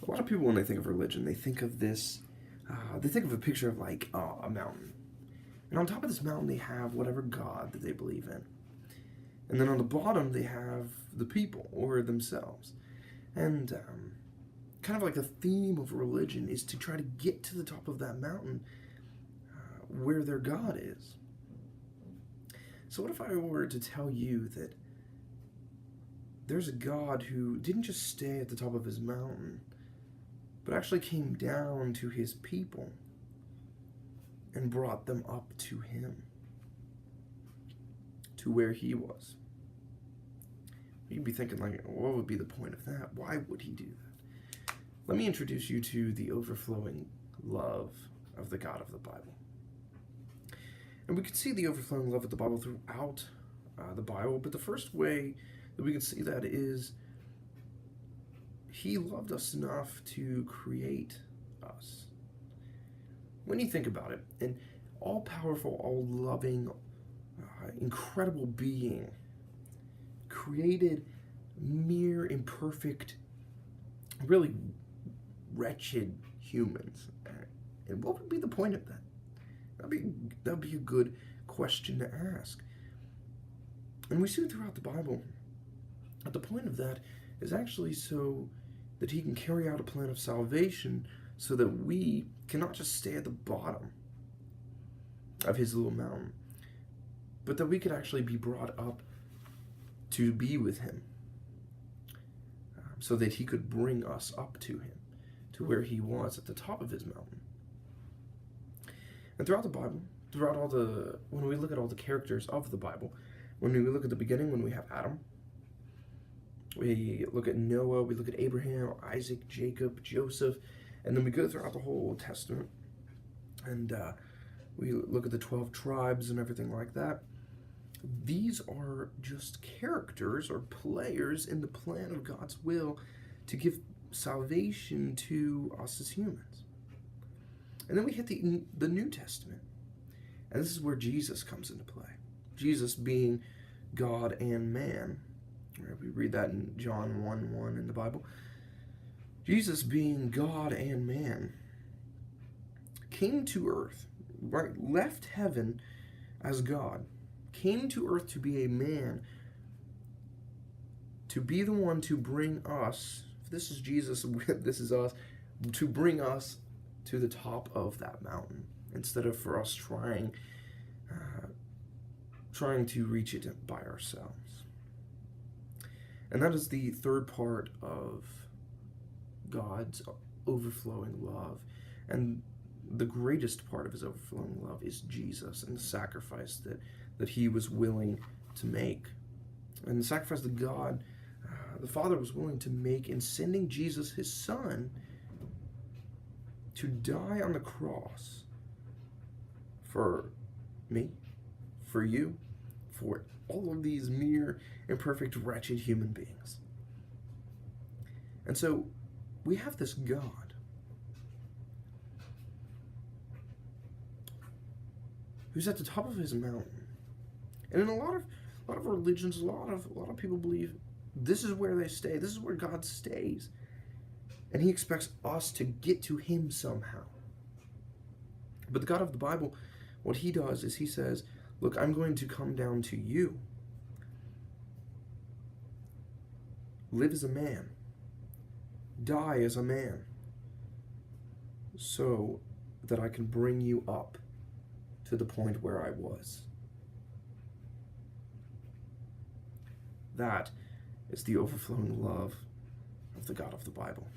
A lot of people, when they think of religion, they think of this, they think of a picture of like a mountain. And on top of this mountain, they have whatever God that they believe in. And then on the bottom, they have the people or themselves. And kind of like the theme of religion is to try to get to the top of that mountain where their God is. So what if I were to tell you that there's a God who didn't just stay at the top of his mountain, but actually came down to his people and brought them up to him, to where he was? You'd be thinking, like, what would be the point of that? Why would he do that? Let me introduce you to the overflowing love of the God of the Bible. And we can see the overflowing love of the Bible throughout the Bible, but the first way that we can see that is he loved us enough to create us. When you think about it, an all-powerful, all-loving, incredible being created mere, imperfect, really wretched humans. And what would be the point of that? That'd be a good question to ask. And we see throughout the Bible that the point of that is actually so that he can carry out a plan of salvation so that we cannot just stay at the bottom of his little mountain, but that we could actually be brought up to be with him, so that he could bring us up to him, to where he was at the top of his mountain. And throughout the Bible, when we look at all the characters of the Bible, when we look at the beginning, when we have Adam, we look at Noah, we look at Abraham, Isaac, Jacob, Joseph, and then we go throughout the whole Old Testament, and we look at the 12 tribes and everything like that. These are just characters or players in the plan of God's will to give salvation to us as humans. And then we hit the New Testament, and this is where Jesus comes into play. Jesus being God and man. Right? We read that in John 1:1 in the Bible. Jesus being God and man came to earth, right? Left heaven as God, came to earth to be a man, to be the one to bring us, if this is Jesus, this is us, to bring us to the top of that mountain, instead of for us trying to reach it by ourselves. And that is the third part of God's overflowing love. And the greatest part of his overflowing love is Jesus and the sacrifice that he was willing to make. And the sacrifice that God, the Father, was willing to make in sending Jesus, his Son, to die on the cross for me, for you, for all of these mere, imperfect, wretched human beings. And so we have this God who's at the top of his mountain. And in a lot of religions, a lot of people believe this is where they stay. This is where God stays. And he expects us to get to him somehow. But the God of the Bible, what he does is he says, look, I'm going to come down to you. Live as a man. Die as a man. So that I can bring you up to the point where I was. That is the overflowing love of the God of the Bible.